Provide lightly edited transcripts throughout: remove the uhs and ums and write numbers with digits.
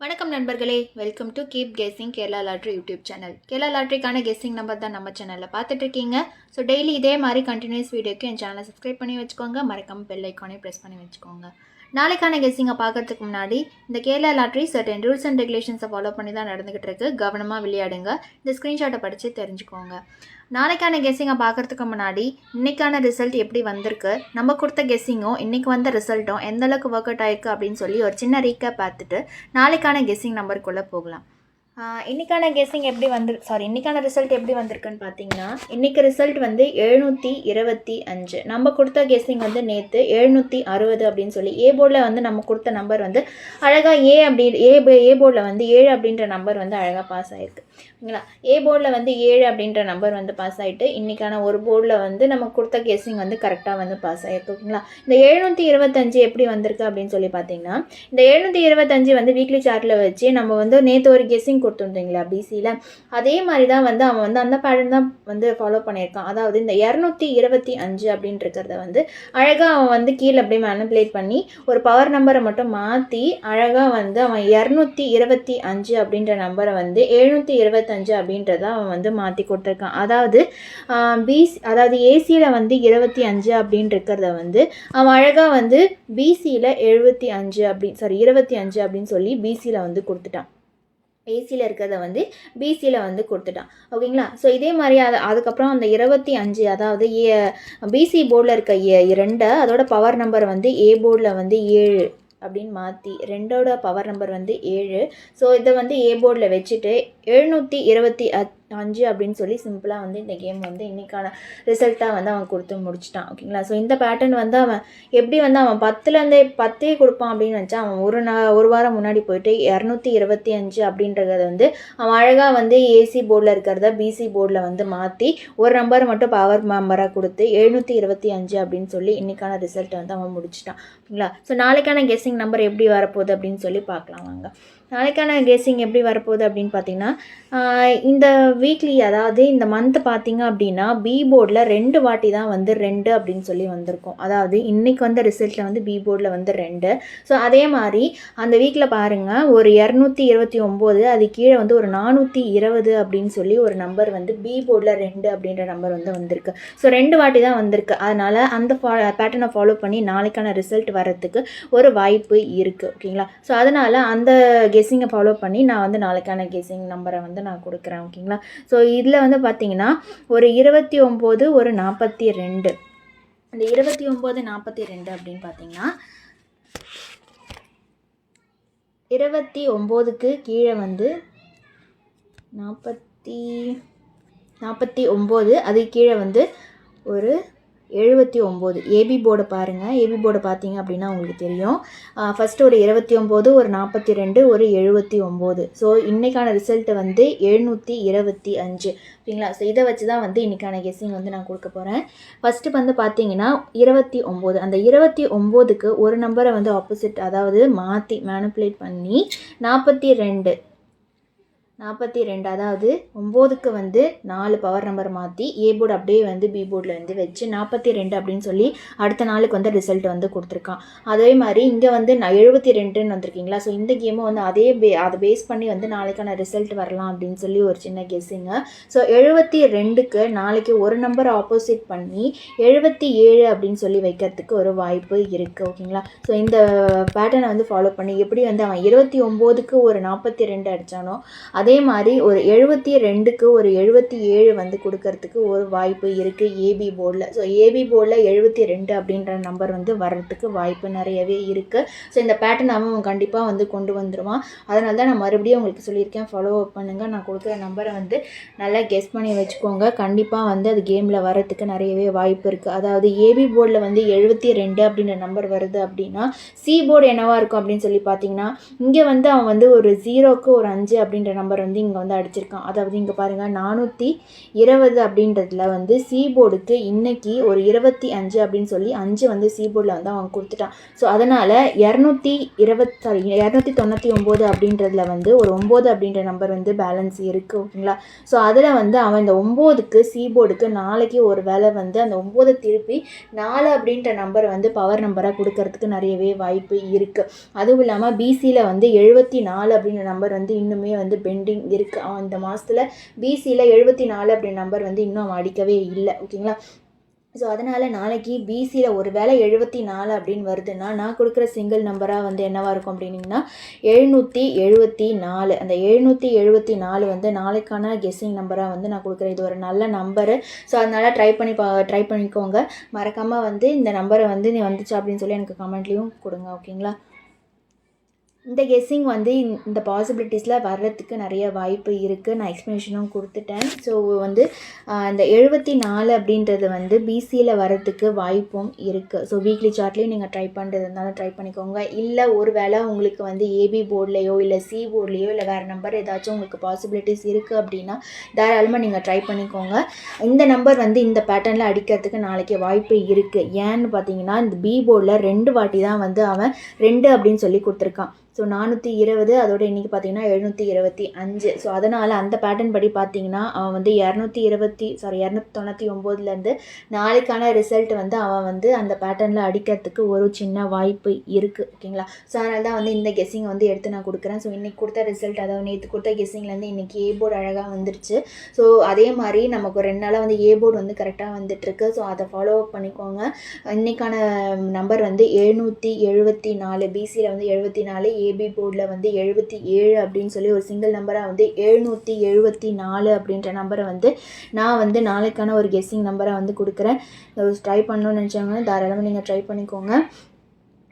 வணக்கம் நண்பர்களே, welcome to keep guessing Kerala lottery YouTube channel. Kerala லாட்ரிக்கான கெஸ்ஸிங் நம்பர் தான் நம்ம சேனலில் பார்த்துட்ருக்கீங்க. ஸோ டெய்லி இதே மாதிரி கண்டினியூஸ் வீடியோக்கு என் சேனலை சப்ஸ்கிரைப் பண்ணி வச்சுக்கோங்க. மறக்காமல் பெல் ஐக்கானே ப்ரெஸ் பண்ணி வச்சுக்கோங்க. நாளைக்கான கெஸ்ஸிங்கை பார்க்கறதுக்கு முன்னாடி இந்த Kerala lottery certain rules and ரெகுலேஷன்ஸை ஃபாலோ பண்ணி தான் நடந்துகிட்டு இருக்கு. கவனமாக விளையாடுங்க. இந்த ஸ்க்ரீன்ஷாட்டை படித்து தெரிஞ்சுக்கோங்க. நாளைக்கான கெஸ்ஸிங்கை பார்க்குறதுக்கு முன்னாடி இன்றைக்கான ரிசல்ட் எப்படி வந்திருக்கு, நம்ம கொடுத்த கெஸ்ஸிங்கும் இன்றைக்கி வந்த ரிசல்ட்டும் எந்தளவுக்கு ஒர்க் அவுட் ஆயிருக்கு அப்படின்னு சொல்லி ஒரு சின்ன ரீக்கேப் பார்த்துட்டு நாளைக்கான கெஸ்ஸிங் நம்பருக்குள்ளே போகலாம். இன்றைக்கான கெஸ்ஸிங் எப்படி இன்றைக்கான ரிசல்ட் எப்படி வந்திருக்குன்னு பார்த்தீங்கன்னா, இன்றைக்கி ரிசல்ட் வந்து 725. நம்ம கொடுத்த கெஸ்ஸிங் வந்து நேற்று 760 அப்படின்னு சொல்லி ஏ போர்டில் வந்து நம்ம கொடுத்த நம்பர் வந்து அழகாக ஏ போர்டில் வந்து 7 அப்படின்ற நம்பர் வந்து அழகாக பாஸ் ஆகிருக்கு. ஓகேங்களா? ஏ போர்டில் வந்து 7 அப்படின்ற நம்பர் வந்து பாஸ் ஆகிட்டு இன்றைக்கான ஒரு போர்டில் வந்து நம்ம கொடுத்த கெஸ்ஸிங் வந்து கரெக்டாக வந்து பாஸ் ஆகிருக்கு. ஓகேங்களா? இந்த 725 எப்படி வந்திருக்கு அப்படின்னு சொல்லி பார்த்தீங்கன்னா, இந்த 725 வந்து வீக்லி சார்ட்டில் வச்சு நம்ம வந்து நேற்று ஒரு கெஸ்ஸிங் கொடுத்துருந்தீங்களா பிசியில், அதே மாதிரி தான் வந்து அவன் வந்து அந்த பேட்டர்ன் தான் வந்து ஃபாலோ பண்ணியிருக்கான். அதாவது இந்த 225 அப்படின்னு இருக்கிறத வந்து அழகாக அவன் வந்து கீழே அப்படியே மேனிப்புலேட் பண்ணி ஒரு பவர் நம்பரை மட்டும் மாற்றி அழகாக வந்து அவன் 225 அப்படின்ற நம்பரை வந்து 725 அப்படின்றத அவன் வந்து மாற்றி கொடுத்துருக்கான். அதாவது ஏசியில் வந்து 25 அப்படின்னு இருக்கிறத வந்து அவன் அழகாக வந்து பிசியில் 25 அப்படின்னு சொல்லி பிசியில் வந்து கொடுத்துட்டான். ஏசியில் இருக்கிறத வந்து பிசியில் வந்து கொடுத்துட்டான். ஓகேங்களா? ஸோ இதே மாதிரி அதுக்கப்புறம் அந்த 25 அதாவது பிசி போர்டில் இருக்க 2 அதோட பவர் நம்பர் வந்து ஏ போர்டில் வந்து 7 அப்படின்னு மாற்றி 2ஓட பவர் நம்பர் வந்து 7. ஸோ இதை வந்து ஏ போர்டில் வச்சுட்டு 725 அப்படின்னு சொல்லி சிம்பிளாக வந்து இந்த கேம் வந்து இன்றைக்கான ரிசல்ட்டாக வந்து அவன் கொடுத்து முடிச்சிட்டான். ஓகேங்களா? ஸோ இந்த பேட்டர்ன் வந்து அவன் எப்படி வந்து அவன் 10லேருந்தே 10 கொடுப்பான் அப்படின்னு நினச்சா அவன் ஒரு வாரம் முன்னாடி போயிட்டு 225 அப்படின்றத வந்து அவன் அழகாக வந்து ஏசி போர்டில் இருக்கிறத பிசி போர்டில் வந்து மாற்றி ஒரு நம்பரை மட்டும் பவர் நம்பராக கொடுத்து 725 அப்படின்னு சொல்லி இன்றைக்கான ரிசல்ட்டை வந்து அவன் முடிச்சிட்டான். ஓகேங்களா? ஸோ நாளைக்கான கெஸ்ஸிங் நம்பர் எப்படி வரப்போகுது அப்படின்னு சொல்லி பார்க்கலாம் வாங்க. நாளைக்கான கெஸ்ஸிங் எப்படி வரப்போகுது அப்படின்னு பார்த்தீங்கன்னா, இந்த வீக்லி அதாவது இந்த மந்த் பார்த்தீங்க அப்படின்னா பி போர்டில் 2 வாட்டி தான் வந்து 2 அப்படின்னு சொல்லி வந்திருக்கும். அதாவது இன்றைக்கி வந்த ரிசல்ட்டில் வந்து பி போர்டில் வந்து 2. ஸோ அதே மாதிரி அந்த வீக்கில் பாருங்கள் ஒரு 229 அது கீழே வந்து ஒரு 420 அப்படின்னு சொல்லி ஒரு நம்பர் வந்து பி போர்டில் 2 அப்படின்ற நம்பர் வந்து வந்திருக்கு. ஸோ 2 வாட்டி தான் வந்திருக்கு. அதனால் அந்த பேட்டர்னை ஃபாலோ பண்ணி நாளைக்கான ரிசல்ட் வரத்துக்கு ஒரு வாய்ப்பு இருக்குது. ஓகேங்களா? ஸோ அதனால் அந்த கெஸ்ஸிங்கை ஃபாலோ பண்ணி நான் வந்து நாளைக்கான கெஸ்ஸிங் நம்பரை வந்து நான் கொடுக்குறேன். ஓகேங்களா? ஸோ இதில் வந்து பார்த்தீங்கன்னா ஒரு 29 ஒரு 42. அந்த 29 42 அப்படின்னு பார்த்தீங்கன்னா 29க்கு கீழே வந்து 49 அது கீழே வந்து ஒரு 79. ஏபி போர்டை பாருங்கள். ஏபி போர்டை பார்த்தீங்க அப்படின்னா உங்களுக்கு தெரியும். ஃபஸ்ட்டு ஒரு 29 ஒரு 42 ஒரு 79. ஸோ இன்றைக்கான ரிசல்ட்டு வந்து 725. ஓகேங்களா? ஸோ இதை வச்சு தான் வந்து இன்றைக்கான கெஸ்ஸிங் வந்து நான் கொடுக்க போகிறேன். ஃபஸ்ட்டு வந்து பார்த்தீங்கன்னா 29. அந்த 29க்கு ஒரு நம்பரை வந்து ஆப்போசிட் அதாவது மாற்றி மேனிப்புலேட் பண்ணி 42 அதாவது 9க்கு வந்து 4 பவர் நம்பர் மாற்றி ஏ போர்டு அப்படியே வந்து பி போர்டில் வந்து வச்சு 42 அப்படின்னு சொல்லி அடுத்த நாளுக்கு வந்து ரிசல்ட் வந்து கொடுத்துருக்கான். அதே மாதிரி இங்கே வந்து 72ன்னு வந்திருக்கீங்களா? ஸோ இந்த கேமை வந்து அதை பேஸ் பண்ணி வந்து நாளைக்கான ரிசல்ட் வரலாம் அப்படின்னு சொல்லி ஒரு சின்ன கெஸ்ஸிங்க. ஸோ 72க்கு நாளைக்கு ஒரு நம்பர் ஆப்போசிட் பண்ணி 77 அப்படின்னு சொல்லி வைக்கிறதுக்கு ஒரு வாய்ப்பு இருக்குது. ஓகேங்களா? ஸோ இந்த பேட்டர்னை வந்து ஃபாலோ பண்ணி எப்படி வந்து அவன் 29க்கு ஒரு 42 அடித்தானோ அதே மாதிரி ஒரு 72க்கு ஒரு 77 வந்து கொடுக்கறதுக்கு ஒரு வாய்ப்பு இருக்குது ஏபி போர்டில். ஸோ ஏபி போர்டில் 72 அப்படின்ற நம்பர் வந்து வர்றதுக்கு வாய்ப்பு நிறையவே இருக்குது. ஸோ இந்த பேட்டர்ன் அவன் கண்டிப்பாக வந்து கொண்டு வந்துடுவான். அதனால தான் நான் மறுபடியும் உங்களுக்கு சொல்லியிருக்கேன், ஃபாலோ அப் பண்ணுங்கள். நான் கொடுக்குற நம்பரை வந்து நல்லா கெஸ் பண்ணி வச்சுக்கோங்க. கண்டிப்பாக வந்து அது கேமில் வரத்துக்கு நிறையவே வாய்ப்பு இருக்குது. அதாவது ஏபி போர்டில் வந்து 72 அப்படின்ற நம்பர் வருது அப்படின்னா சி போர்டு என்னவாக இருக்கும் அப்படின்னு சொல்லி பார்த்தீங்கன்னா, இங்கே வந்து அவன் வந்து ஒரு 0க்கு ஒரு 5 அப்படின்ற நம்பர் நம்பர் வந்து இங்கே வந்து அடிச்சிருக்கான். அதாவது இங்கே பாருங்கள் 420 அப்படின்றதுல வந்து சி போர்டுக்கு இன்றைக்கி ஒரு 25 அப்படின்னு சொல்லி 5 வந்து சி போர்டில் வந்து அவன் கொடுத்துட்டான். ஸோ அதனால் 299 அப்படின்றதுல வந்து ஒரு 9 அப்படின்ற நம்பர் வந்து பேலன்ஸ் இருக்குது. ஓகேங்களா? ஸோ அதில் வந்து அவன் இந்த 9க்கு சி போர்டுக்கு நாளைக்கு ஒரு வேளை வந்து அந்த 9 திருப்பி 4 அப்படின்ற நம்பர் வந்து பவர் நம்பராக கொடுக்கறதுக்கு நிறையவே வாய்ப்பு இருக்குது. அதுவும் இல்லாமல் பிசியில் வந்து 74 அப்படின்ற நம்பர் வந்து இன்னுமே வந்து பெண்டிங் இருக்குது. அவன் இந்த மாதத்தில் பிசியில் 74 அப்படின்ற நம்பர் வந்து இன்னும் அவன் அடிக்கவே இல்லை. ஓகேங்களா? ஸோ அதனால் நாளைக்கு பிசியில் ஒரு வேளை 74 அப்படின்னு வருதுன்னா நான் கொடுக்குற சிங்கிள் நம்பராக வந்து என்னவாக இருக்கும் அப்படின்னிங்கன்னா 774. அந்த 774 வந்து நாளைக்கான கெஸ்ஸிங் நம்பராக வந்து நான் கொடுக்குறேன். இது ஒரு நல்ல நம்பரு. ஸோ அதனால் ட்ரை பண்ணிக்கோங்க. மறக்காமல் வந்து இந்த நம்பரை வந்து நீ வந்துச்சு அப்படின்னு சொல்லி எனக்கு கமெண்ட்லேயும் கொடுங்க. ஓகேங்களா? இந்த கெஸ்ஸிங் வந்து இந்த பாசிபிலிட்டிஸில் வர்றதுக்கு நிறைய வாய்ப்பு இருக்குது. நான் எக்ஸ்ப்ளனேஷனும் கொடுத்துட்டேன். ஸோ வந்து இந்த 74 அப்படின்றது வந்து பிசியில் வர்றதுக்கு வாய்ப்பும் இருக்குது. ஸோ வீக்லி சார்ட்லேயும் நீங்கள் ட்ரை பண்ணுறது இருந்தாலும் ட்ரை பண்ணிக்கோங்க. இல்லை ஒரு வேளை உங்களுக்கு வந்து ஏபி போர்ட்லேயோ இல்லை சி போர்ட்லேயோ இல்லை வேறு நம்பர் ஏதாச்சும் உங்களுக்கு பாசிபிலிட்டிஸ் இருக்குது அப்படின்னா தாராளமாக நீங்கள் ட்ரை பண்ணிக்கோங்க. இந்த நம்பர் வந்து இந்த பேட்டர்னில் அடிக்கிறதுக்கு நாளைக்கு வாய்ப்பு இருக்குது. ஏன்னு பார்த்தீங்கன்னா இந்த பி போர்டில் 2 வாட்டி தான் வந்து அவன் 2 அப்படின்னு சொல்லி கொடுத்துருக்கான். ஸோ 420 அதோட இன்றைக்கி பார்த்தீங்கன்னா 725. ஸோ அதனால் அந்த பேட்டர்ன் படி பார்த்தீங்கன்னா அவன் வந்து 299லேருந்து நாளைக்கான ரிசல்ட் வந்து அவன் வந்து அந்த பேட்டர்னில் அடிக்கிறதுக்கு ஒரு சின்ன வாய்ப்பு இருக்குது. ஓகேங்களா? ஸோ அதனால தான் வந்து இந்த கெஸ்ஸிங் வந்து எடுத்து நான் கொடுக்குறேன். ஸோ இன்றைக்கி கொடுத்த ரிசல்ட், அதாவது நேற்று கொடுத்த கெஸ்ஸிங்லேருந்து இன்றைக்கி ஏ போர்டு அழகாக வந்துருச்சு. ஸோ அதே மாதிரி நமக்கு ஒரு 2 நாளாக வந்து ஏ போர்டு வந்து கரெக்டாக வந்துட்டுருக்கு. ஸோ அதை ஃபாலோ அப் பண்ணிக்கோங்க. இன்றைக்கான நம்பர் வந்து 774, பிசியில் வந்து 74, ஏபி போர்டில் வந்து 77 அப்படின்னு சொல்லி ஒரு சிங்கிள் நம்பராக வந்து 774 அப்படின்ற நம்பரை வந்து நான் வந்து நாளைக்கான ஒரு கெஸ்ஸிங் நம்பராக வந்து கொடுக்குறேன். ட்ரை பண்ணணும்னு நினச்சாங்கன்னா தாராளமாக நீங்கள் ட்ரை பண்ணிக்கோங்க.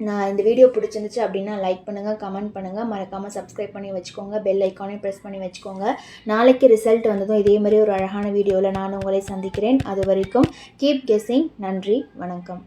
நான் இந்த வீடியோ பிடிச்சிருந்துச்சு அப்படின்னா லைக் பண்ணுங்கள், கமெண்ட் பண்ணுங்கள், மறக்காமல் சப்ஸ்கிரைப் பண்ணி வச்சுக்கோங்க, பெல் ஐக்கானே ப்ரெஸ் பண்ணி வச்சுக்கோங்க. நாளைக்கு ரிசல்ட் வந்ததும் இதே மாதிரி ஒரு அழகான வீடியோவில் நான் உங்களை சந்திக்கிறேன். அது வரைக்கும் கீப் கெஸ்ஸிங். நன்றி, வணக்கம்.